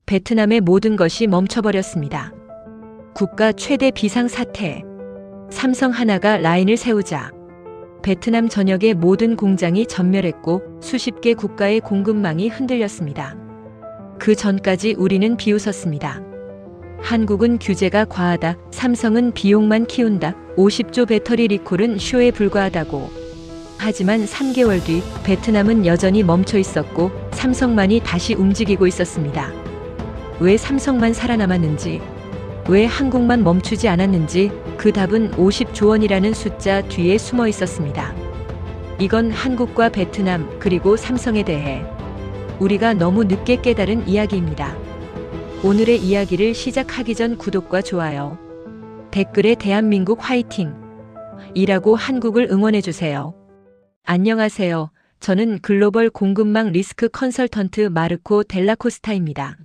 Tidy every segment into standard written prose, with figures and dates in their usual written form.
베트남의 모든 것이 멈춰버렸습니다. 국가 최대 비상사태. 삼성 하나가 라인을 세우자 베트남 전역의 모든 공장이 전멸했고 수십 개 국가의 공급망이 흔들렸습니다. 그 전까지 우리는 비웃었습니다. 한국은 규제가 과하다, 삼성은 비용만 키운다, 50조 배터리 리콜은 쇼에 불과하다고. 하지만 3개월 뒤 베트남은 여전히 멈춰 있었고 삼성만이 다시 움직이고 있었습니다. 왜 삼성만 살아남았는지, 왜 한국만 멈추지 않았는지 그 답은 50조 원이라는 숫자 뒤에 숨어 있었습니다. 이건 한국과 베트남 그리고 삼성에 대해 우리가 너무 늦게 깨달은 이야기입니다. 오늘의 이야기를 시작하기 전 구독과 좋아요, 댓글에 대한민국 화이팅! 이라고 한국을 응원해주세요. 안녕하세요. 저는 글로벌 공급망 리스크 컨설턴트 마르코 델라코스타입니다.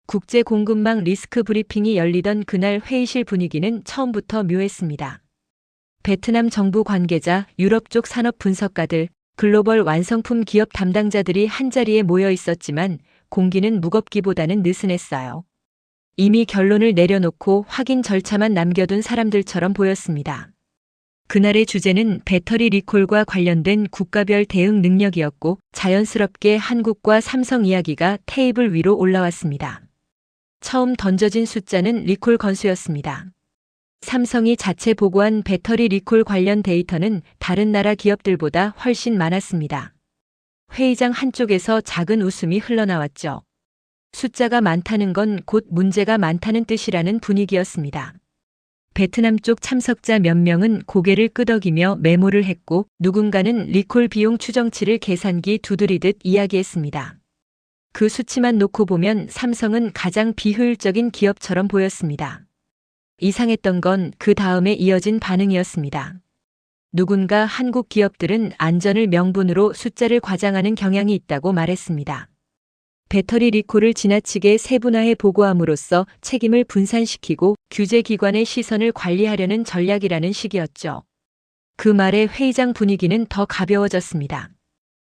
국제 공급망 리스크 브리핑이 열리던 그날 회의실 분위기는 처음부터 묘했습니다. 베트남 정부 관계자, 유럽 쪽 산업 분석가들, 글로벌 완성품 기업 담당자들이 한자리에 모여 있었지만 공기는 무겁기보다는 느슨했어요. 이미 결론을 내려놓고 확인 절차만 남겨둔 사람들처럼 보였습니다. 그날의 주제는 배터리 리콜과 관련된 국가별 대응 능력이었고 자연스럽게 한국과 삼성 이야기가 테이블 위로 올라왔습니다. 처음 던져진 숫자는 리콜 건수였습니다. 삼성이 자체 보고한 배터리 리콜 관련 데이터는 다른 나라 기업들보다 훨씬 많았습니다. 회의장 한쪽에서 작은 웃음이 흘러나왔죠. 숫자가 많다는 건 곧 문제가 많다는 뜻이라는 분위기였습니다. 베트남 쪽 참석자 몇 명은 고개를 끄덕이며 메모를 했고 누군가는 리콜 비용 추정치를 계산기 두드리듯 이야기했습니다. 그 수치만 놓고 보면 삼성은 가장 비효율적인 기업처럼 보였습니다. 이상했던 건 그 다음에 이어진 반응이었습니다. 누군가 한국 기업들은 안전을 명분으로 숫자를 과장하는 경향이 있다고 말했습니다. 배터리 리콜을 지나치게 세분화해 보고함으로써 책임을 분산시키고 규제기관의 시선을 관리하려는 전략이라는 식이었죠. 그 말에 회의장 분위기는 더 가벼워졌습니다.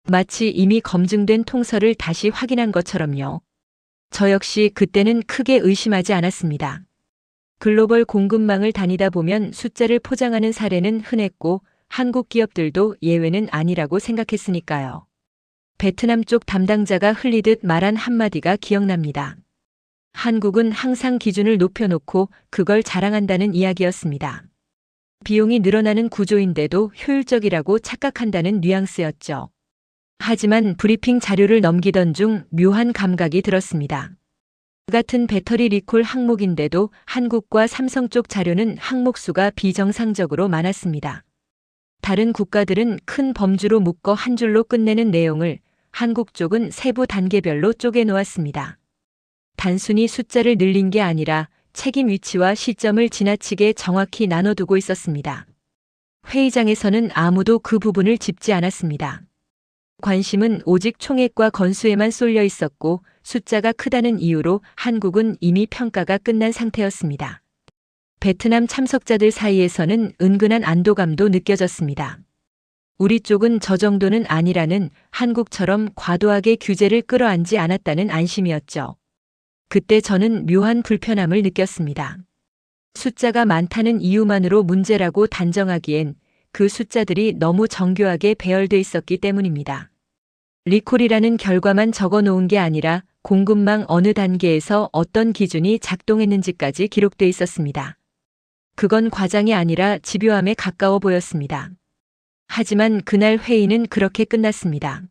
마치 이미 검증된 통설을 다시 확인한 것처럼요. 저 역시 그때는 크게 의심하지 않았습니다. 글로벌 공급망을 다니다 보면 숫자를 포장하는 사례는 흔했고 한국 기업들도 예외는 아니라고 생각했으니까요. 베트남 쪽 담당자가 흘리듯 말한 한마디가 기억납니다. 한국은 항상 기준을 높여놓고 그걸 자랑한다는 이야기였습니다. 비용이 늘어나는 구조인데도 효율적이라고 착각한다는 뉘앙스였죠. 하지만 브리핑 자료를 넘기던 중 묘한 감각이 들었습니다. 같은 배터리 리콜 항목인데도 한국과 삼성 쪽 자료는 항목 수가 비정상적으로 많았습니다. 다른 국가들은 큰 범주로 묶어 한 줄로 끝내는 내용을 한국 쪽은 세부 단계별로 쪼개 놓았습니다. 단순히 숫자를 늘린 게 아니라 책임 위치와 시점을 지나치게 정확히 나눠두고 있었습니다. 회의장에서는 아무도 그 부분을 짚지 않았습니다. 관심은 오직 총액과 건수에만 쏠려 있었고 숫자가 크다는 이유로 한국은 이미 평가가 끝난 상태였습니다. 베트남 참석자들 사이에서는 은근한 안도감도 느껴졌습니다. 우리 쪽은 저 정도는 아니라는, 한국처럼 과도하게 규제를 끌어안지 않았다는 안심이었죠. 그때 저는 묘한 불편함을 느꼈습니다. 숫자가 많다는 이유만으로 문제라고 단정하기엔 그 숫자들이 너무 정교하게 배열돼 있었기 때문입니다. 리콜이라는 결과만 적어 놓은 게 아니라 공급망 어느 단계에서 어떤 기준이 작동했는지까지 기록돼 있었습니다. 그건 과장이 아니라 집요함에 가까워 보였습니다. 하지만 그날 회의는 그렇게 끝났습니다.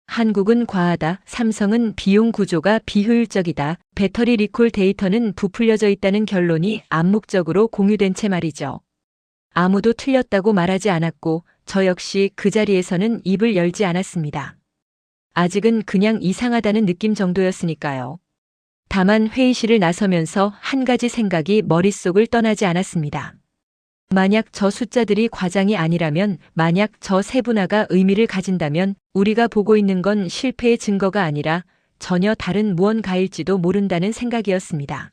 한국은 과하다, 삼성은 비용 구조가 비효율적이다, 배터리 리콜 데이터는 부풀려져 있다는 결론이 암묵적으로 공유된 채 말이죠. 아무도 틀렸다고 말하지 않았고 저 역시 그 자리에서는 입을 열지 않았습니다. 아직은 그냥 이상하다는 느낌 정도였으니까요. 다만 회의실을 나서면서 한 가지 생각이 머릿속을 떠나지 않았습니다. 만약 저 숫자들이 과장이 아니라면, 만약 저 세분화가 의미를 가진다면 우리가 보고 있는 건 실패의 증거가 아니라 전혀 다른 무언가일지도 모른다는 생각이었습니다.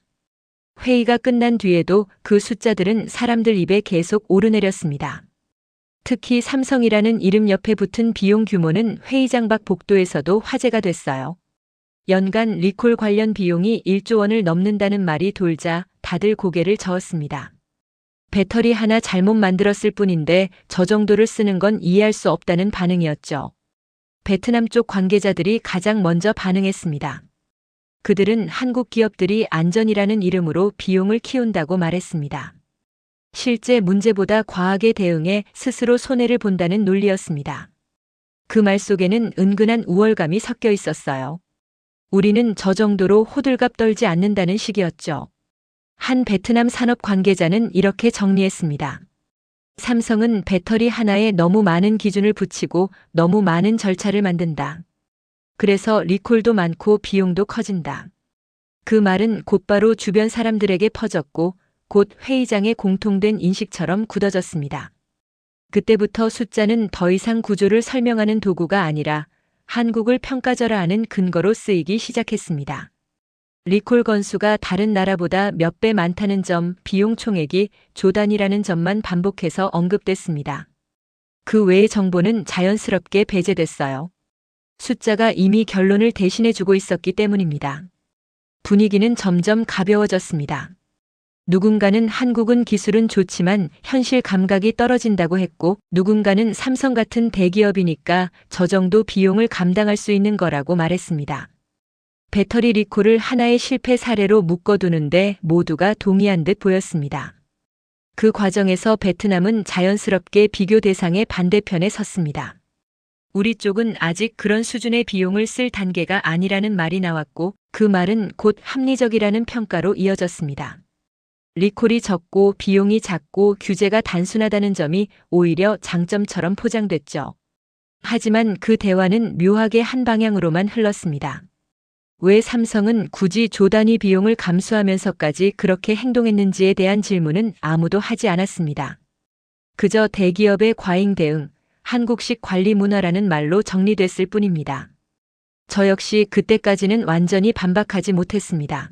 회의가 끝난 뒤에도 그 숫자들은 사람들 입에 계속 오르내렸습니다. 특히 삼성이라는 이름 옆에 붙은 비용 규모는 회의장 밖 복도에서도 화제가 됐어요. 연간 리콜 관련 비용이 1조 원을 넘는다는 말이 돌자 다들 고개를 저었습니다. 배터리 하나 잘못 만들었을 뿐인데 저 정도를 쓰는 건 이해할 수 없다는 반응이었죠. 베트남 쪽 관계자들이 가장 먼저 반응했습니다. 그들은 한국 기업들이 안전이라는 이름으로 비용을 키운다고 말했습니다. 실제 문제보다 과하게 대응해 스스로 손해를 본다는 논리였습니다. 그 말 속에는 은근한 우월감이 섞여 있었어요. 우리는 저 정도로 호들갑 떨지 않는다는 식이었죠. 한 베트남 산업 관계자는 이렇게 정리했습니다. 삼성은 배터리 하나에 너무 많은 기준을 붙이고 너무 많은 절차를 만든다. 그래서 리콜도 많고 비용도 커진다. 그 말은 곧바로 주변 사람들에게 퍼졌고 곧 회의장의 공통된 인식처럼 굳어졌습니다. 그때부터 숫자는 더 이상 구조를 설명하는 도구가 아니라 한국을 평가절하하는 근거로 쓰이기 시작했습니다. 리콜 건수가 다른 나라보다 몇 배 많다는 점, 비용 총액이 조 단위라는 점만 반복해서 언급됐습니다. 그 외의 정보는 자연스럽게 배제됐어요. 숫자가 이미 결론을 대신해주고 있었기 때문입니다. 분위기는 점점 가벼워졌습니다. 누군가는 한국은 기술은 좋지만 현실 감각이 떨어진다고 했고, 누군가는 삼성 같은 대기업이니까 저 정도 비용을 감당할 수 있는 거라고 말했습니다. 배터리 리콜을 하나의 실패 사례로 묶어두는데 모두가 동의한 듯 보였습니다. 그 과정에서 베트남은 자연스럽게 비교 대상의 반대편에 섰습니다. 우리 쪽은 아직 그런 수준의 비용을 쓸 단계가 아니라는 말이 나왔고, 그 말은 곧 합리적이라는 평가로 이어졌습니다. 리콜이 적고 비용이 작고 규제가 단순하다는 점이 오히려 장점처럼 포장됐죠. 하지만 그 대화는 묘하게 한 방향으로만 흘렀습니다. 왜 삼성은 굳이 조 단위 비용을 감수하면서까지 그렇게 행동했는지에 대한 질문은 아무도 하지 않았습니다. 그저 대기업의 과잉 대응, 한국식 관리 문화라는 말로 정리됐을 뿐입니다. 저 역시 그때까지는 완전히 반박하지 못했습니다.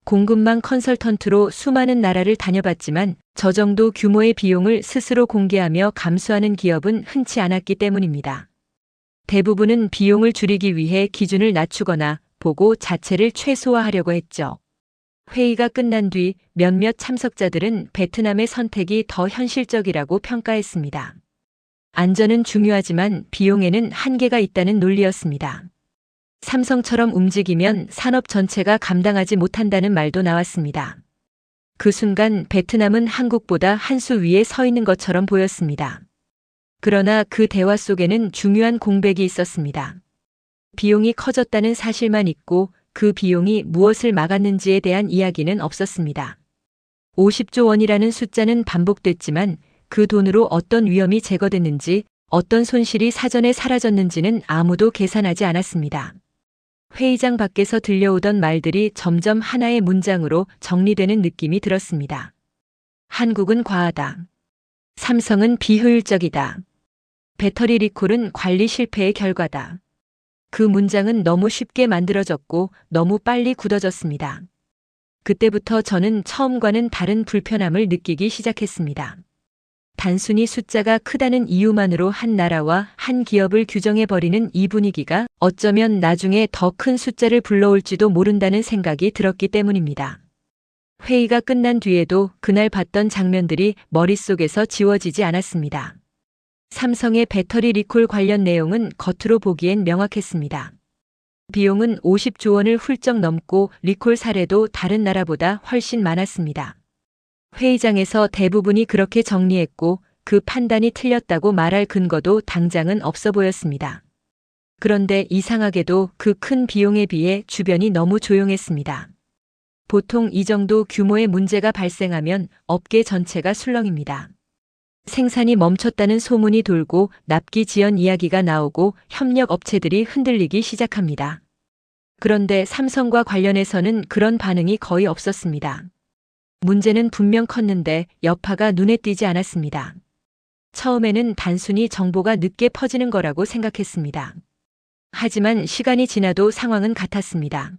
공급망 컨설턴트로 수많은 나라를 다녀봤지만 저 정도 규모의 비용을 스스로 공개하며 감수하는 기업은 흔치 않았기 때문입니다. 대부분은 비용을 줄이기 위해 기준을 낮추거나 보고 자체를 최소화하려고 했죠. 회의가 끝난 뒤 몇몇 참석자들은 베트남의 선택이 더 현실적이라고 평가했습니다. 안전은 중요하지만 비용에는 한계가 있다는 논리였습니다. 삼성처럼 움직이면 산업 전체가 감당하지 못한다는 말도 나왔습니다. 그 순간 베트남은 한국보다 한 수 위에 서 있는 것처럼 보였습니다. 그러나 그 대화 속에는 중요한 공백이 있었습니다. 비용이 커졌다는 사실만 있고 그 비용이 무엇을 막았는지에 대한 이야기는 없었습니다. 50조 원이라는 숫자는 반복됐지만 그 돈으로 어떤 위험이 제거됐는지, 어떤 손실이 사전에 사라졌는지는 아무도 계산하지 않았습니다. 회의장 밖에서 들려오던 말들이 점점 하나의 문장으로 정리되는 느낌이 들었습니다. 한국은 과하다. 삼성은 비효율적이다. 배터리 리콜은 관리 실패의 결과다. 그 문장은 너무 쉽게 만들어졌고 너무 빨리 굳어졌습니다. 그때부터 저는 처음과는 다른 불편함을 느끼기 시작했습니다. 단순히 숫자가 크다는 이유만으로 한 나라와 한 기업을 규정해버리는 이 분위기가 어쩌면 나중에 더 큰 숫자를 불러올지도 모른다는 생각이 들었기 때문입니다. 회의가 끝난 뒤에도 그날 봤던 장면들이 머릿속에서 지워지지 않았습니다. 삼성의 배터리 리콜 관련 내용은 겉으로 보기엔 명확했습니다. 비용은 50조 원을 훌쩍 넘고 리콜 사례도 다른 나라보다 훨씬 많았습니다. 회의장에서 대부분이 그렇게 정리했고 그 판단이 틀렸다고 말할 근거도 당장은 없어 보였습니다. 그런데 이상하게도 그 큰 비용에 비해 주변이 너무 조용했습니다. 보통 이 정도 규모의 문제가 발생하면 업계 전체가 술렁입니다. 생산이 멈췄다는 소문이 돌고 납기 지연 이야기가 나오고 협력 업체들이 흔들리기 시작합니다. 그런데 삼성과 관련해서는 그런 반응이 거의 없었습니다. 문제는 분명 컸는데 여파가 눈에 띄지 않았습니다. 처음에는 단순히 정보가 늦게 퍼지는 거라고 생각했습니다. 하지만 시간이 지나도 상황은 같았습니다.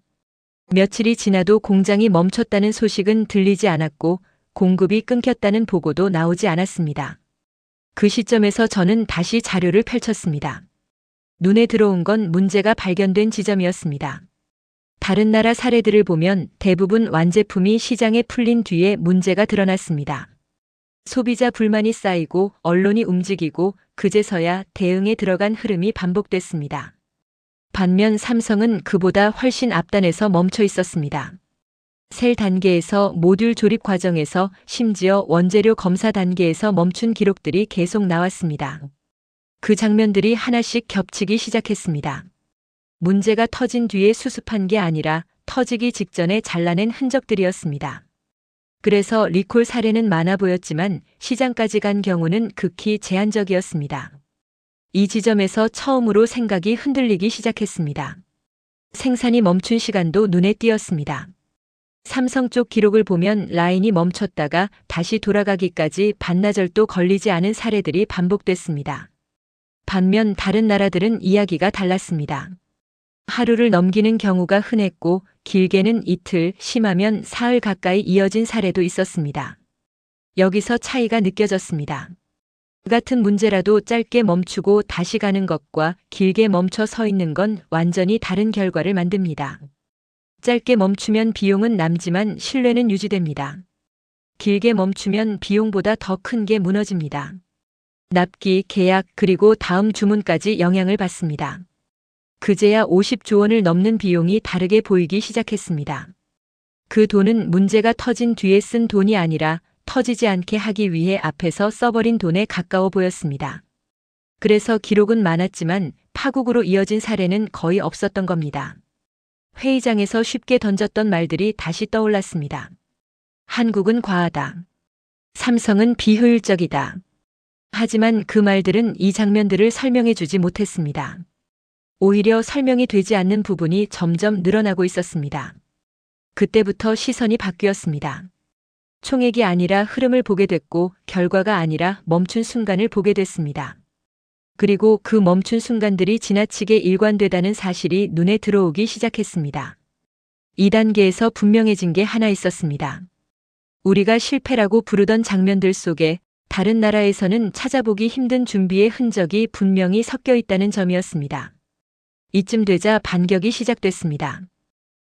며칠이 지나도 공장이 멈췄다는 소식은 들리지 않았고 공급이 끊겼다는 보고도 나오지 않았습니다. 그 시점에서 저는 다시 자료를 펼쳤습니다. 눈에 들어온 건 문제가 발견된 지점이었습니다. 다른 나라 사례들을 보면 대부분 완제품이 시장에 풀린 뒤에 문제가 드러났습니다. 소비자 불만이 쌓이고 언론이 움직이고 그제서야 대응에 들어간 흐름이 반복됐습니다. 반면 삼성은 그보다 훨씬 앞단에서 멈춰 있었습니다. 셀 단계에서 모듈 조립 과정에서 심지어 원재료 검사 단계에서 멈춘 기록들이 계속 나왔습니다. 그 장면들이 하나씩 겹치기 시작했습니다. 문제가 터진 뒤에 수습한 게 아니라 터지기 직전에 잘라낸 흔적들이었습니다. 그래서 리콜 사례는 많아 보였지만 시장까지 간 경우는 극히 제한적이었습니다. 이 지점에서 처음으로 생각이 흔들리기 시작했습니다. 생산이 멈춘 시간도 눈에 띄었습니다. 삼성 쪽 기록을 보면 라인이 멈췄다가 다시 돌아가기까지 반나절도 걸리지 않은 사례들이 반복됐습니다. 반면 다른 나라들은 이야기가 달랐습니다. 하루를 넘기는 경우가 흔했고 길게는 이틀, 심하면 사흘 가까이 이어진 사례도 있었습니다. 여기서 차이가 느껴졌습니다. 같은 문제라도 짧게 멈추고 다시 가는 것과 길게 멈춰 서 있는 건 완전히 다른 결과를 만듭니다. 짧게 멈추면 비용은 남지만 신뢰는 유지됩니다. 길게 멈추면 비용보다 더 큰 게 무너집니다. 납기, 계약, 그리고 다음 주문까지 영향을 받습니다. 그제야 50조 원을 넘는 비용이 다르게 보이기 시작했습니다. 그 돈은 문제가 터진 뒤에 쓴 돈이 아니라 터지지 않게 하기 위해 앞에서 써버린 돈에 가까워 보였습니다. 그래서 기록은 많았지만 파국으로 이어진 사례는 거의 없었던 겁니다. 회의장에서 쉽게 던졌던 말들이 다시 떠올랐습니다. 한국은 과하다. 삼성은 비효율적이다. 하지만 그 말들은 이 장면들을 설명해 주지 못했습니다. 오히려 설명이 되지 않는 부분이 점점 늘어나고 있었습니다. 그때부터 시선이 바뀌었습니다. 총액이 아니라 흐름을 보게 됐고 결과가 아니라 멈춘 순간을 보게 됐습니다. 그리고 그 멈춘 순간들이 지나치게 일관되다는 사실이 눈에 들어오기 시작했습니다. 2단계에서 분명해진 게 하나 있었습니다. 우리가 실패라고 부르던 장면들 속에 다른 나라에서는 찾아보기 힘든 준비의 흔적이 분명히 섞여 있다는 점이었습니다. 이쯤 되자 반격이 시작됐습니다.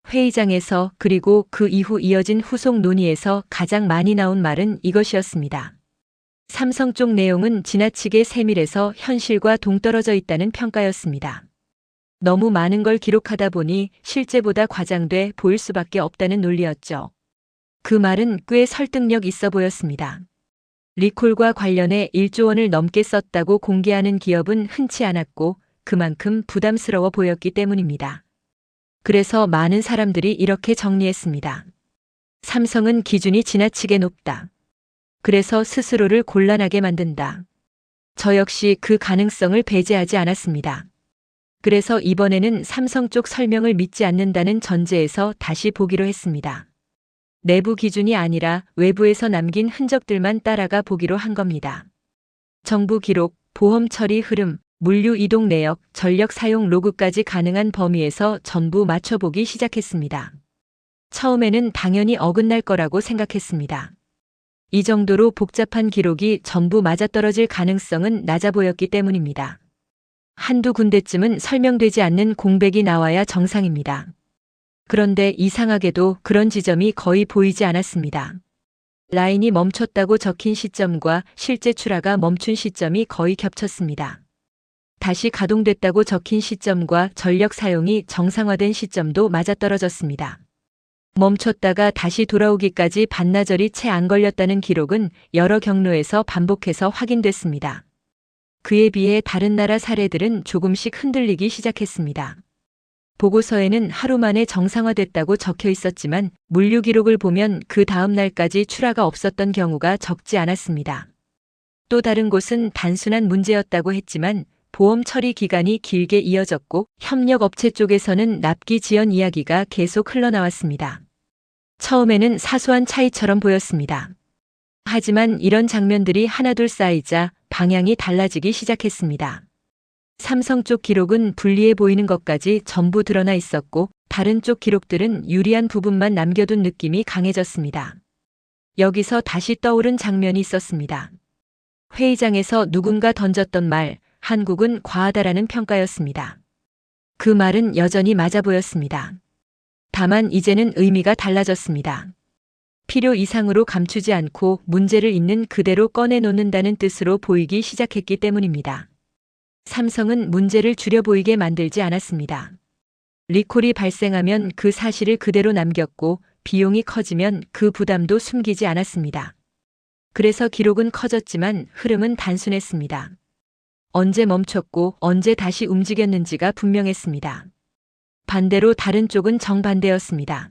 회의장에서 그리고 그 이후 이어진 후속 논의에서 가장 많이 나온 말은 이것이었습니다. 삼성 쪽 내용은 지나치게 세밀해서 현실과 동떨어져 있다는 평가였습니다. 너무 많은 걸 기록하다 보니 실제보다 과장돼 보일 수밖에 없다는 논리였죠. 그 말은 꽤 설득력 있어 보였습니다. 리콜과 관련해 1조 원을 넘게 썼다고 공개하는 기업은 흔치 않았고 그만큼 부담스러워 보였기 때문입니다. 그래서 많은 사람들이 이렇게 정리했습니다. 삼성은 기준이 지나치게 높다. 그래서 스스로를 곤란하게 만든다. 저 역시 그 가능성을 배제하지 않았습니다. 그래서 이번에는 삼성 쪽 설명을 믿지 않는다는 전제에서 다시 보기로 했습니다. 내부 기준이 아니라 외부에서 남긴 흔적들만 따라가 보기로 한 겁니다. 정부 기록, 보험 처리 흐름, 물류 이동 내역, 전력 사용 로그까지 가능한 범위에서 전부 맞춰보기 시작했습니다. 처음에는 당연히 어긋날 거라고 생각했습니다. 이 정도로 복잡한 기록이 전부 맞아떨어질 가능성은 낮아 보였기 때문입니다. 한두 군데쯤은 설명되지 않는 공백이 나와야 정상입니다. 그런데 이상하게도 그런 지점이 거의 보이지 않았습니다. 라인이 멈췄다고 적힌 시점과 실제 출하가 멈춘 시점이 거의 겹쳤습니다. 다시 가동됐다고 적힌 시점과 전력 사용이 정상화된 시점도 맞아떨어졌습니다. 멈췄다가 다시 돌아오기까지 반나절이 채 안 걸렸다는 기록은 여러 경로에서 반복해서 확인됐습니다. 그에 비해 다른 나라 사례들은 조금씩 흔들리기 시작했습니다. 보고서에는 하루 만에 정상화됐다고 적혀 있었지만 물류 기록을 보면 그 다음 날까지 출하가 없었던 경우가 적지 않았습니다. 또 다른 곳은 단순한 문제였다고 했지만 보험 처리 기간이 길게 이어졌고 협력업체 쪽에서는 납기 지연 이야기가 계속 흘러나왔습니다. 처음에는 사소한 차이처럼 보였습니다. 하지만 이런 장면들이 하나둘 쌓이자 방향이 달라지기 시작했습니다. 삼성 쪽 기록은 불리해 보이는 것까지 전부 드러나 있었고 다른 쪽 기록들은 유리한 부분만 남겨둔 느낌이 강해졌습니다. 여기서 다시 떠오른 장면이 있었습니다. 회의장에서 누군가 던졌던 말, 한국은 과하다라는 평가였습니다. 그 말은 여전히 맞아 보였습니다. 다만 이제는 의미가 달라졌습니다. 필요 이상으로 감추지 않고 문제를 있는 그대로 꺼내놓는다는 뜻으로 보이기 시작했기 때문입니다. 삼성은 문제를 줄여 보이게 만들지 않았습니다. 리콜이 발생하면 그 사실을 그대로 남겼고 비용이 커지면 그 부담도 숨기지 않았습니다. 그래서 기록은 커졌지만 흐름은 단순했습니다. 언제 멈췄고 언제 다시 움직였는지가 분명했습니다. 반대로 다른 쪽은 정반대였습니다.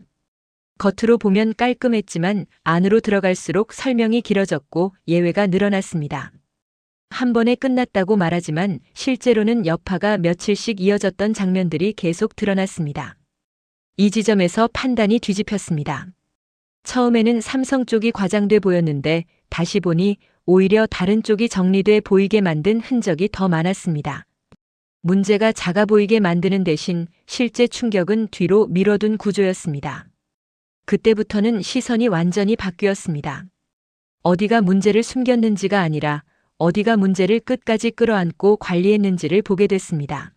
겉으로 보면 깔끔했지만 안으로 들어갈수록 설명이 길어졌고 예외가 늘어났습니다. 한 번에 끝났다고 말하지만 실제로는 여파가 며칠씩 이어졌던 장면들이 계속 드러났습니다. 이 지점에서 판단이 뒤집혔습니다. 처음에는 삼성 쪽이 과장돼 보였는데 다시 보니 오히려 다른 쪽이 정리돼 보이게 만든 흔적이 더 많았습니다. 문제가 작아 보이게 만드는 대신 실제 충격은 뒤로 미뤄둔 구조였습니다. 그때부터는 시선이 완전히 바뀌었습니다. 어디가 문제를 숨겼는지가 아니라 어디가 문제를 끝까지 끌어안고 관리했는지를 보게 됐습니다.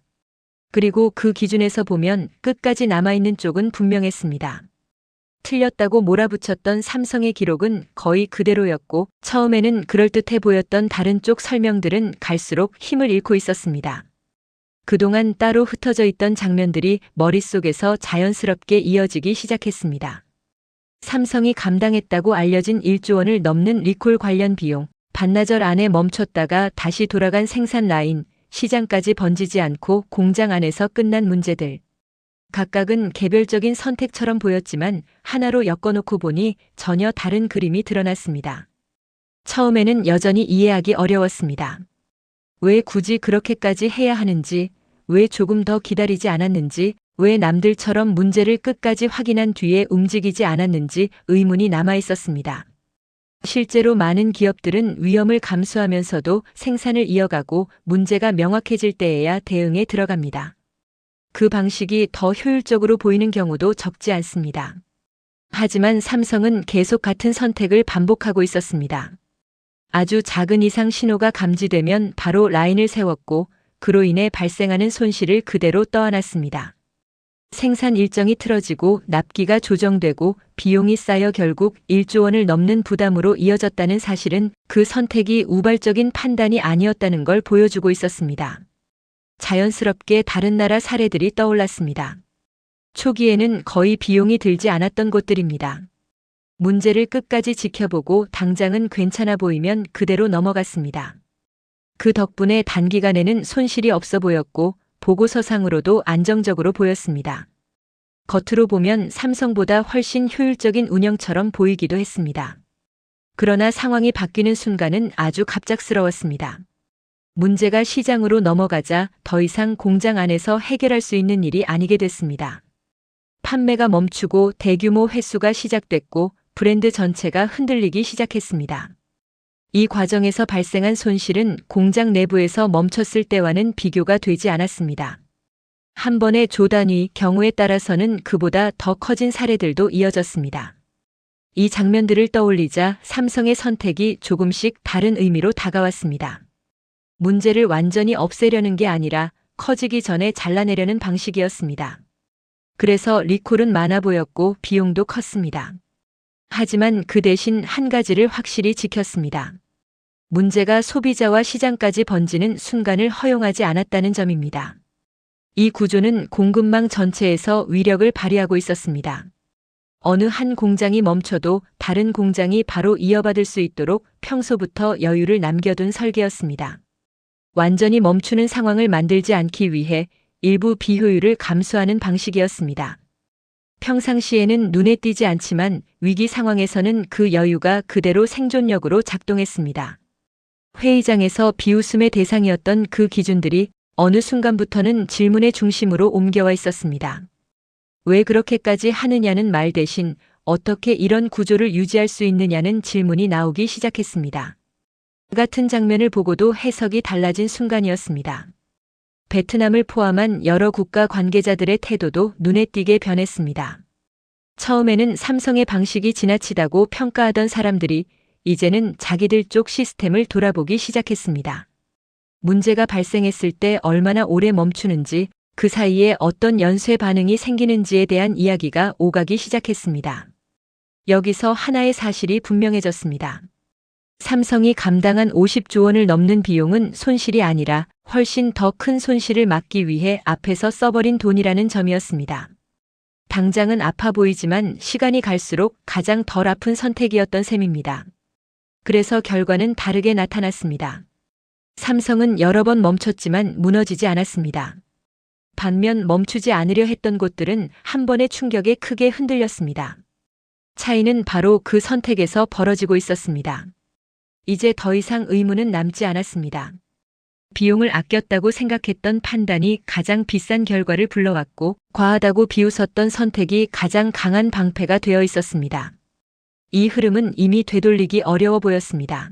그리고 그 기준에서 보면 끝까지 남아있는 쪽은 분명했습니다. 틀렸다고 몰아붙였던 삼성의 기록은 거의 그대로였고 처음에는 그럴듯해 보였던 다른 쪽 설명들은 갈수록 힘을 잃고 있었습니다. 그동안 따로 흩어져 있던 장면들이 머릿속에서 자연스럽게 이어지기 시작했습니다. 삼성이 감당했다고 알려진 1조 원을 넘는 리콜 관련 비용, 반나절 안에 멈췄다가 다시 돌아간 생산 라인, 시장까지 번지지 않고 공장 안에서 끝난 문제들. 각각은 개별적인 선택처럼 보였지만 하나로 엮어놓고 보니 전혀 다른 그림이 드러났습니다. 처음에는 여전히 이해하기 어려웠습니다. 왜 굳이 그렇게까지 해야 하는지, 왜 조금 더 기다리지 않았는지, 왜 남들처럼 문제를 끝까지 확인한 뒤에 움직이지 않았는지 의문이 남아 있었습니다. 실제로 많은 기업들은 위험을 감수하면서도 생산을 이어가고 문제가 명확해질 때에야 대응에 들어갑니다. 그 방식이 더 효율적으로 보이는 경우도 적지 않습니다. 하지만 삼성은 계속 같은 선택을 반복하고 있었습니다. 아주 작은 이상 신호가 감지되면 바로 라인을 세웠고 그로 인해 발생하는 손실을 그대로 떠안았습니다. 생산 일정이 틀어지고 납기가 조정되고 비용이 쌓여 결국 1조 원을 넘는 부담으로 이어졌다는 사실은 그 선택이 우발적인 판단이 아니었다는 걸 보여주고 있었습니다. 자연스럽게 다른 나라 사례들이 떠올랐습니다. 초기에는 거의 비용이 들지 않았던 곳들입니다. 문제를 끝까지 지켜보고 당장은 괜찮아 보이면 그대로 넘어갔습니다. 그 덕분에 단기간에는 손실이 없어 보였고 보고서상으로도 안정적으로 보였습니다. 겉으로 보면 삼성보다 훨씬 효율적인 운영처럼 보이기도 했습니다. 그러나 상황이 바뀌는 순간은 아주 갑작스러웠습니다. 문제가 시장으로 넘어가자 더 이상 공장 안에서 해결할 수 있는 일이 아니게 됐습니다. 판매가 멈추고 대규모 회수가 시작됐고 브랜드 전체가 흔들리기 시작했습니다. 이 과정에서 발생한 손실은 공장 내부에서 멈췄을 때와는 비교가 되지 않았습니다. 한 번의 조 단위 경우에 따라서는 그보다 더 커진 사례들도 이어졌습니다. 이 장면들을 떠올리자 삼성의 선택이 조금씩 다른 의미로 다가왔습니다. 문제를 완전히 없애려는 게 아니라 커지기 전에 잘라내려는 방식이었습니다. 그래서 리콜은 많아 보였고 비용도 컸습니다. 하지만 그 대신 한 가지를 확실히 지켰습니다. 문제가 소비자와 시장까지 번지는 순간을 허용하지 않았다는 점입니다. 이 구조는 공급망 전체에서 위력을 발휘하고 있었습니다. 어느 한 공장이 멈춰도 다른 공장이 바로 이어받을 수 있도록 평소부터 여유를 남겨둔 설계였습니다. 완전히 멈추는 상황을 만들지 않기 위해 일부 비효율을 감수하는 방식이었습니다. 평상시에는 눈에 띄지 않지만 위기 상황에서는 그 여유가 그대로 생존력으로 작동했습니다. 회의장에서 비웃음의 대상이었던 그 기준들이 어느 순간부터는 질문의 중심으로 옮겨와 있었습니다. 왜 그렇게까지 하느냐는 말 대신 어떻게 이런 구조를 유지할 수 있느냐는 질문이 나오기 시작했습니다. 같은 장면을 보고도 해석이 달라진 순간이었습니다. 베트남을 포함한 여러 국가 관계자들의 태도도 눈에 띄게 변했습니다. 처음에는 삼성의 방식이 지나치다고 평가하던 사람들이 이제는 자기들 쪽 시스템을 돌아보기 시작했습니다. 문제가 발생했을 때 얼마나 오래 멈추는지, 그 사이에 어떤 연쇄 반응이 생기는지에 대한 이야기가 오가기 시작했습니다. 여기서 하나의 사실이 분명해졌습니다. 삼성이 감당한 50조 원을 넘는 비용은 손실이 아니라 훨씬 더 큰 손실을 막기 위해 앞에서 써버린 돈이라는 점이었습니다. 당장은 아파 보이지만 시간이 갈수록 가장 덜 아픈 선택이었던 셈입니다. 그래서 결과는 다르게 나타났습니다. 삼성은 여러 번 멈췄지만 무너지지 않았습니다. 반면 멈추지 않으려 했던 곳들은 한 번의 충격에 크게 흔들렸습니다. 차이는 바로 그 선택에서 벌어지고 있었습니다. 이제 더 이상 의문은 남지 않았습니다. 비용을 아꼈다고 생각했던 판단이 가장 비싼 결과를 불러왔고, 과하다고 비웃었던 선택이 가장 강한 방패가 되어 있었습니다. 이 흐름은 이미 되돌리기 어려워 보였습니다.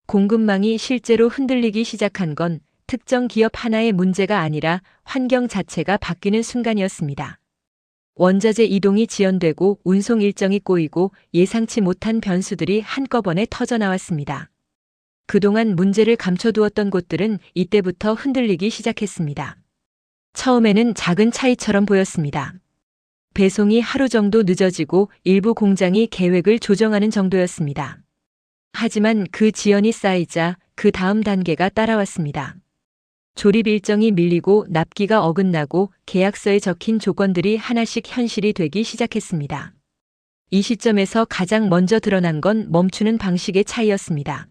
공급망이 실제로 흔들리기 시작한 건 특정 기업 하나의 문제가 아니라 환경 자체가 바뀌는 순간이었습니다. 원자재 이동이 지연되고 운송 일정이 꼬이고 예상치 못한 변수들이 한꺼번에 터져나왔습니다. 그동안 문제를 감춰두었던 곳들은 이때부터 흔들리기 시작했습니다. 처음에는 작은 차이처럼 보였습니다. 배송이 하루 정도 늦어지고 일부 공장이 계획을 조정하는 정도였습니다. 하지만 그 지연이 쌓이자 그 다음 단계가 따라왔습니다. 조립 일정이 밀리고 납기가 어긋나고 계약서에 적힌 조건들이 하나씩 현실이 되기 시작했습니다. 이 시점에서 가장 먼저 드러난 건 멈추는 방식의 차이였습니다.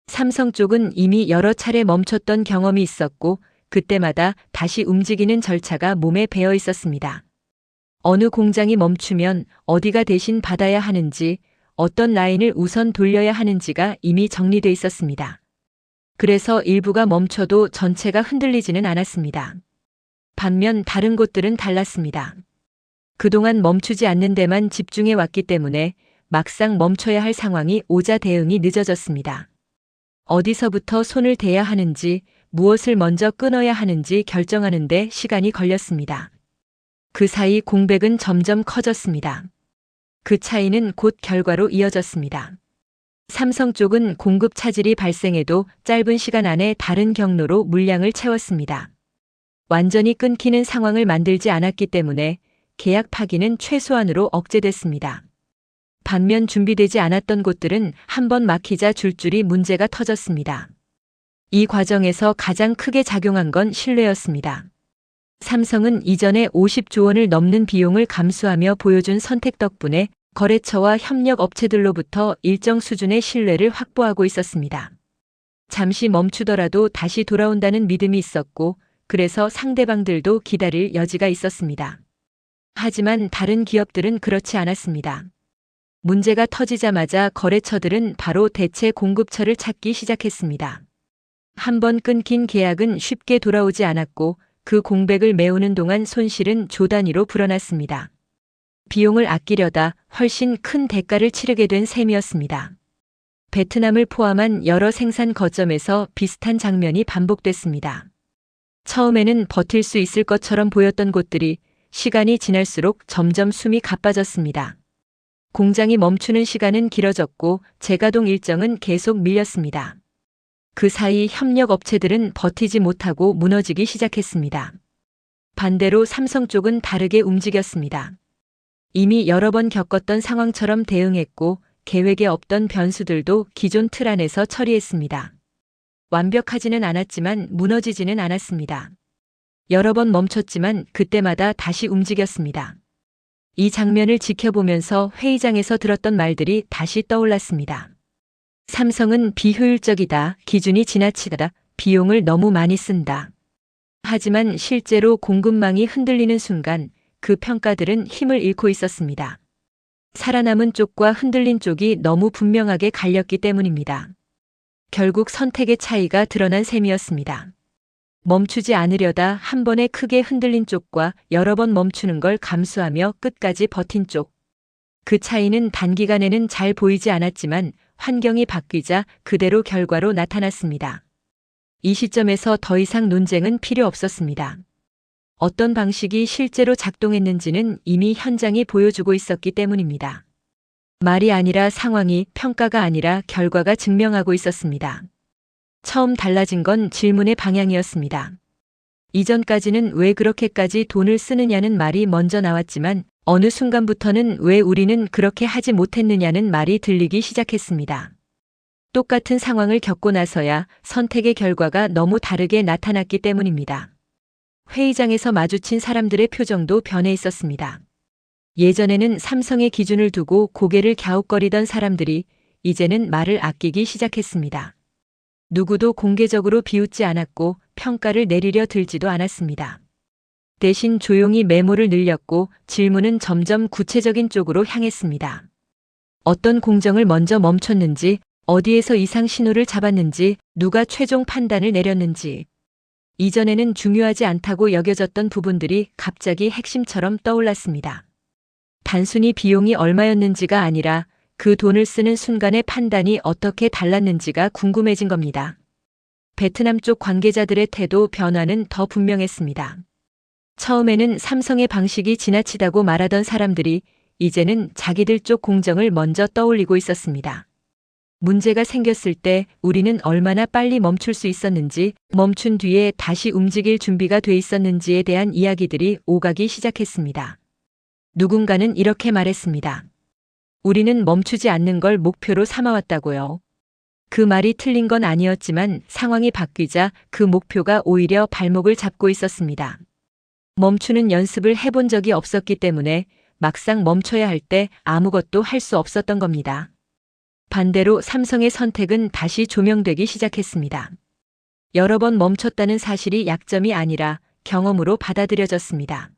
삼성 쪽은 이미 여러 차례 멈췄던 경험이 있었고 그때마다 다시 움직이는 절차가 몸에 배어 있었습니다. 어느 공장이 멈추면 어디가 대신 받아야 하는지, 어떤 라인을 우선 돌려야 하는지가 이미 정리돼 있었습니다. 그래서 일부가 멈춰도 전체가 흔들리지는 않았습니다. 반면 다른 곳들은 달랐습니다. 그동안 멈추지 않는 데만 집중해 왔기 때문에 막상 멈춰야 할 상황이 오자 대응이 늦어졌습니다. 어디서부터 손을 대야 하는지, 무엇을 먼저 끊어야 하는지 결정하는 데 시간이 걸렸습니다. 그 사이 공백은 점점 커졌습니다. 그 차이는 곧 결과로 이어졌습니다. 삼성 쪽은 공급 차질이 발생해도 짧은 시간 안에 다른 경로로 물량을 채웠습니다. 완전히 끊기는 상황을 만들지 않았기 때문에 계약 파기는 최소한으로 억제됐습니다. 반면 준비되지 않았던 곳들은 한번 막히자 줄줄이 문제가 터졌습니다. 이 과정에서 가장 크게 작용한 건 신뢰였습니다. 삼성은 이전에 50조 원을 넘는 비용을 감수하며 보여준 선택 덕분에 거래처와 협력 업체들로부터 일정 수준의 신뢰를 확보하고 있었습니다. 잠시 멈추더라도 다시 돌아온다는 믿음이 있었고, 그래서 상대방들도 기다릴 여지가 있었습니다. 하지만 다른 기업들은 그렇지 않았습니다. 문제가 터지자마자 거래처들은 바로 대체 공급처를 찾기 시작했습니다. 한번 끊긴 계약은 쉽게 돌아오지 않았고 그 공백을 메우는 동안 손실은 조 단위로 불어났습니다. 비용을 아끼려다 훨씬 큰 대가를 치르게 된 셈이었습니다. 베트남을 포함한 여러 생산 거점에서 비슷한 장면이 반복됐습니다. 처음에는 버틸 수 있을 것처럼 보였던 곳들이 시간이 지날수록 점점 숨이 가빠졌습니다. 공장이 멈추는 시간은 길어졌고 재가동 일정은 계속 밀렸습니다. 그 사이 협력 업체들은 버티지 못하고 무너지기 시작했습니다. 반대로 삼성 쪽은 다르게 움직였습니다. 이미 여러 번 겪었던 상황처럼 대응했고 계획에 없던 변수들도 기존 틀 안에서 처리했습니다. 완벽하지는 않았지만 무너지지는 않았습니다. 여러 번 멈췄지만 그때마다 다시 움직였습니다. 이 장면을 지켜보면서 회의장에서 들었던 말들이 다시 떠올랐습니다. 삼성은 비효율적이다, 기준이 지나치다, 비용을 너무 많이 쓴다. 하지만 실제로 공급망이 흔들리는 순간 그 평가들은 힘을 잃고 있었습니다. 살아남은 쪽과 흔들린 쪽이 너무 분명하게 갈렸기 때문입니다. 결국 선택의 차이가 드러난 셈이었습니다. 멈추지 않으려다 한 번에 크게 흔들린 쪽과 여러 번 멈추는 걸 감수하며 끝까지 버틴 쪽. 그 차이는 단기간에는 잘 보이지 않았지만 환경이 바뀌자 그대로 결과로 나타났습니다. 이 시점에서 더 이상 논쟁은 필요 없었습니다. 어떤 방식이 실제로 작동했는지는 이미 현장이 보여주고 있었기 때문입니다. 말이 아니라 상황이, 평가가 아니라 결과가 증명하고 있었습니다. 처음 달라진 건 질문의 방향이었습니다. 이전까지는 왜 그렇게까지 돈을 쓰느냐는 말이 먼저 나왔지만 어느 순간부터는 왜 우리는 그렇게 하지 못했느냐는 말이 들리기 시작했습니다. 똑같은 상황을 겪고 나서야 선택의 결과가 너무 다르게 나타났기 때문입니다. 회의장에서 마주친 사람들의 표정도 변해 있었습니다. 예전에는 삼성의 기준을 두고 고개를 갸웃거리던 사람들이 이제는 말을 아끼기 시작했습니다. 누구도 공개적으로 비웃지 않았고 평가를 내리려 들지도 않았습니다. 대신 조용히 메모를 늘렸고 질문은 점점 구체적인 쪽으로 향했습니다. 어떤 공정을 먼저 멈췄는지, 어디에서 이상 신호를 잡았는지, 누가 최종 판단을 내렸는지. 이전에는 중요하지 않다고 여겨졌던 부분들이 갑자기 핵심처럼 떠올랐습니다. 단순히 비용이 얼마였는지가 아니라 그 돈을 쓰는 순간의 판단이 어떻게 달랐는지가 궁금해진 겁니다. 베트남 쪽 관계자들의 태도 변화는 더 분명했습니다. 처음에는 삼성의 방식이 지나치다고 말하던 사람들이 이제는 자기들 쪽 공정을 먼저 떠올리고 있었습니다. 문제가 생겼을 때 우리는 얼마나 빨리 멈출 수 있었는지, 멈춘 뒤에 다시 움직일 준비가 돼 있었는지에 대한 이야기들이 오가기 시작했습니다. 누군가는 이렇게 말했습니다. 우리는 멈추지 않는 걸 목표로 삼아왔다고요. 그 말이 틀린 건 아니었지만 상황이 바뀌자 그 목표가 오히려 발목을 잡고 있었습니다. 멈추는 연습을 해본 적이 없었기 때문에 막상 멈춰야 할 때 아무것도 할 수 없었던 겁니다. 반대로 삼성의 선택은 다시 조명되기 시작했습니다. 여러 번 멈췄다는 사실이 약점이 아니라 경험으로 받아들여졌습니다.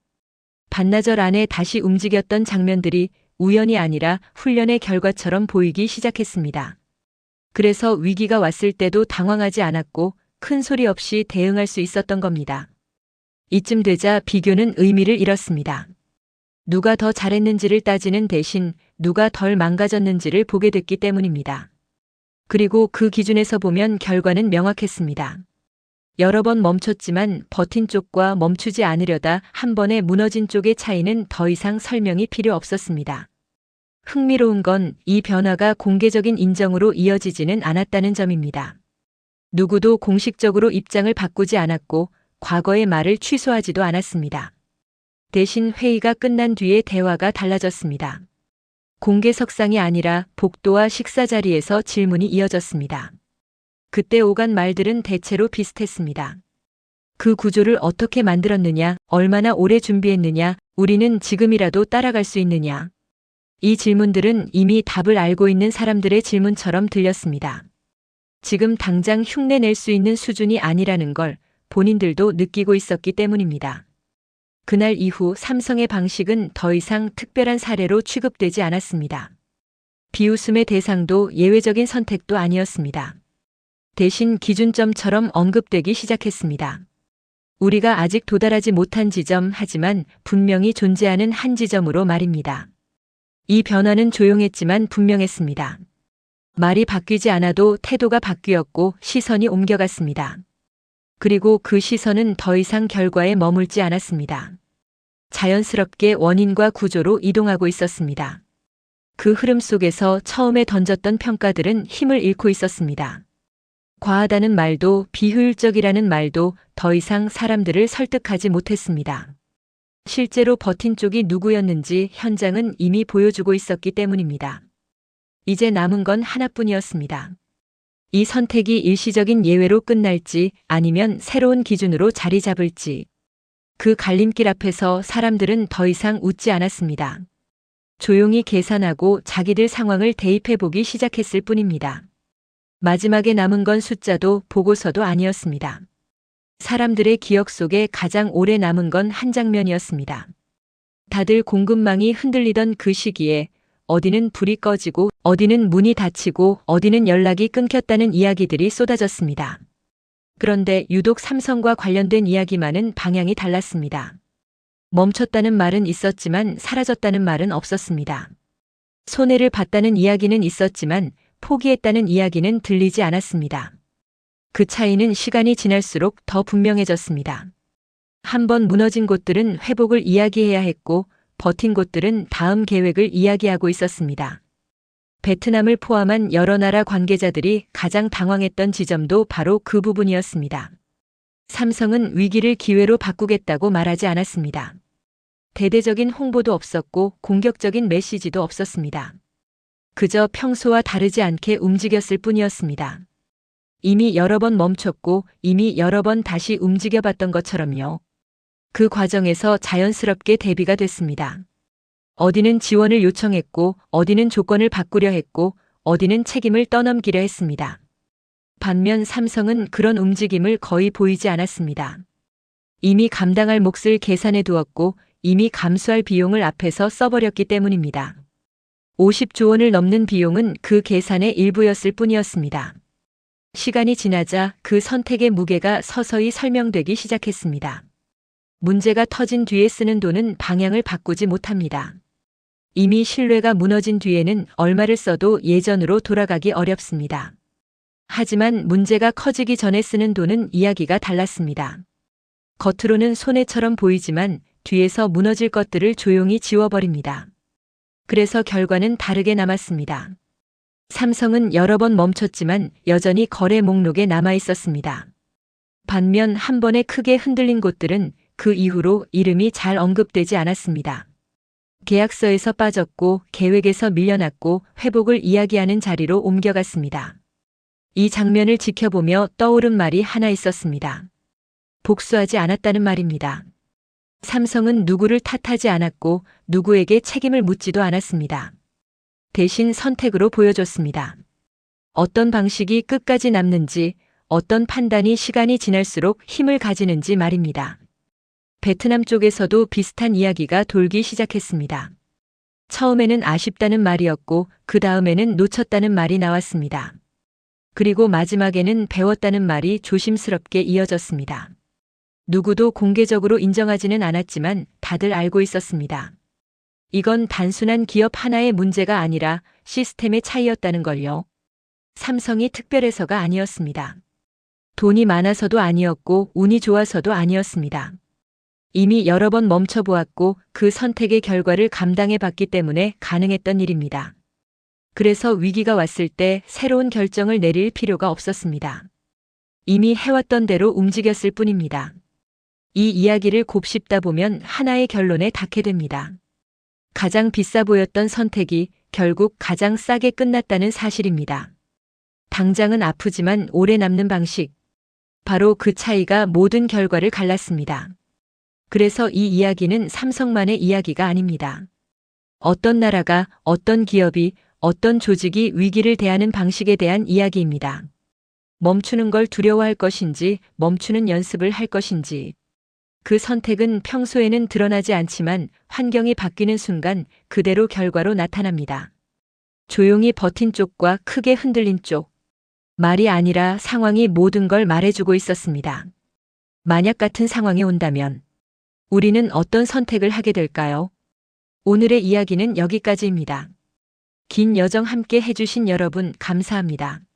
반나절 안에 다시 움직였던 장면들이 우연이 아니라 훈련의 결과처럼 보이기 시작했습니다. 그래서 위기가 왔을 때도 당황하지 않았고 큰 소리 없이 대응할 수 있었던 겁니다. 이쯤 되자 비교는 의미를 잃었습니다. 누가 더 잘했는지를 따지는 대신 누가 덜 망가졌는지를 보게 됐기 때문입니다. 그리고 그 기준에서 보면 결과는 명확했습니다. 여러 번 멈췄지만 버틴 쪽과 멈추지 않으려다 한 번에 무너진 쪽의 차이는 더 이상 설명이 필요 없었습니다. 흥미로운 건 이 변화가 공개적인 인정으로 이어지지는 않았다는 점입니다. 누구도 공식적으로 입장을 바꾸지 않았고 과거의 말을 취소하지도 않았습니다. 대신 회의가 끝난 뒤에 대화가 달라졌습니다. 공개석상이 아니라 복도와 식사 자리에서 질문이 이어졌습니다. 그때 오간 말들은 대체로 비슷했습니다. 그 구조를 어떻게 만들었느냐, 얼마나 오래 준비했느냐, 우리는 지금이라도 따라갈 수 있느냐. 이 질문들은 이미 답을 알고 있는 사람들의 질문처럼 들렸습니다. 지금 당장 흉내 낼 수 있는 수준이 아니라는 걸 본인들도 느끼고 있었기 때문입니다. 그날 이후 삼성의 방식은 더 이상 특별한 사례로 취급되지 않았습니다. 비웃음의 대상도 예외적인 선택도 아니었습니다. 대신 기준점처럼 언급되기 시작했습니다. 우리가 아직 도달하지 못한 지점, 하지만 분명히 존재하는 한 지점으로 말입니다. 이 변화는 조용했지만 분명했습니다. 말이 바뀌지 않아도 태도가 바뀌었고 시선이 옮겨갔습니다. 그리고 그 시선은 더 이상 결과에 머물지 않았습니다. 자연스럽게 원인과 구조로 이동하고 있었습니다. 그 흐름 속에서 처음에 던졌던 평가들은 힘을 잃고 있었습니다. 과하다는 말도 비효율적이라는 말도 더 이상 사람들을 설득하지 못했습니다. 실제로 버틴 쪽이 누구였는지 현장은 이미 보여주고 있었기 때문입니다. 이제 남은 건 하나뿐이었습니다. 이 선택이 일시적인 예외로 끝날지 아니면 새로운 기준으로 자리 잡을지. 그 갈림길 앞에서 사람들은 더 이상 웃지 않았습니다. 조용히 계산하고 자기들 상황을 대입해보기 시작했을 뿐입니다. 마지막에 남은 건 숫자도 보고서도 아니었습니다. 사람들의 기억 속에 가장 오래 남은 건 한 장면이었습니다. 다들 공급망이 흔들리던 그 시기에 어디는 불이 꺼지고 어디는 문이 닫히고 어디는 연락이 끊겼다는 이야기들이 쏟아졌습니다. 그런데 유독 삼성과 관련된 이야기만은 방향이 달랐습니다. 멈췄다는 말은 있었지만 사라졌다는 말은 없었습니다. 손해를 봤다는 이야기는 있었지만 포기했다는 이야기는 들리지 않았습니다. 그 차이는 시간이 지날수록 더 분명해졌습니다. 한 번 무너진 곳들은 회복을 이야기해야 했고 버틴 곳들은 다음 계획을 이야기하고 있었습니다. 베트남을 포함한 여러 나라 관계자들이 가장 당황했던 지점도 바로 그 부분이었습니다. 삼성은 위기를 기회로 바꾸겠다고 말하지 않았습니다. 대대적인 홍보도 없었고 공격적인 메시지도 없었습니다. 그저 평소와 다르지 않게 움직였을 뿐이었습니다. 이미 여러 번 멈췄고 이미 여러 번 다시 움직여봤던 것처럼요. 그 과정에서 자연스럽게 대비가 됐습니다. 어디는 지원을 요청했고 어디는 조건을 바꾸려 했고 어디는 책임을 떠넘기려 했습니다. 반면 삼성은 그런 움직임을 거의 보이지 않았습니다. 이미 감당할 몫을 계산해 두었고 이미 감수할 비용을 앞에서 써버렸기 때문입니다. 50조 원을 넘는 비용은 그 계산의 일부였을 뿐이었습니다. 시간이 지나자 그 선택의 무게가 서서히 설명되기 시작했습니다. 문제가 터진 뒤에 쓰는 돈은 방향을 바꾸지 못합니다. 이미 신뢰가 무너진 뒤에는 얼마를 써도 예전으로 돌아가기 어렵습니다. 하지만 문제가 커지기 전에 쓰는 돈은 이야기가 달랐습니다. 겉으로는 손해처럼 보이지만 뒤에서 무너질 것들을 조용히 지워버립니다. 그래서 결과는 다르게 남았습니다. 삼성은 여러 번 멈췄지만 여전히 거래 목록에 남아 있었습니다. 반면 한 번에 크게 흔들린 곳들은 그 이후로 이름이 잘 언급되지 않았습니다. 계약서에서 빠졌고 계획에서 밀려났고 회복을 이야기하는 자리로 옮겨갔습니다. 이 장면을 지켜보며 떠오른 말이 하나 있었습니다. 복수하지 않았다는 말입니다. 삼성은 누구를 탓하지 않았고 누구에게 책임을 묻지도 않았습니다. 대신 선택으로 보여줬습니다. 어떤 방식이 끝까지 남는지, 어떤 판단이 시간이 지날수록 힘을 가지는지 말입니다. 베트남 쪽에서도 비슷한 이야기가 돌기 시작했습니다. 처음에는 아쉽다는 말이었고 그 다음에는 놓쳤다는 말이 나왔습니다. 그리고 마지막에는 배웠다는 말이 조심스럽게 이어졌습니다. 누구도 공개적으로 인정하지는 않았지만 다들 알고 있었습니다. 이건 단순한 기업 하나의 문제가 아니라 시스템의 차이였다는 걸요. 삼성이 특별해서가 아니었습니다. 돈이 많아서도 아니었고 운이 좋아서도 아니었습니다. 이미 여러 번 멈춰보았고 그 선택의 결과를 감당해봤기 때문에 가능했던 일입니다. 그래서 위기가 왔을 때 새로운 결정을 내릴 필요가 없었습니다. 이미 해왔던 대로 움직였을 뿐입니다. 이 이야기를 곱씹다 보면 하나의 결론에 닿게 됩니다. 가장 비싸 보였던 선택이 결국 가장 싸게 끝났다는 사실입니다. 당장은 아프지만 오래 남는 방식. 바로 그 차이가 모든 결과를 갈랐습니다. 그래서 이 이야기는 삼성만의 이야기가 아닙니다. 어떤 나라가, 어떤 기업이, 어떤 조직이 위기를 대하는 방식에 대한 이야기입니다. 멈추는 걸 두려워할 것인지, 멈추는 연습을 할 것인지. 그 선택은 평소에는 드러나지 않지만 환경이 바뀌는 순간 그대로 결과로 나타납니다. 조용히 버틴 쪽과 크게 흔들린 쪽. 말이 아니라 상황이 모든 걸 말해주고 있었습니다. 만약 같은 상황이 온다면 우리는 어떤 선택을 하게 될까요? 오늘의 이야기는 여기까지입니다. 긴 여정 함께 해주신 여러분 감사합니다.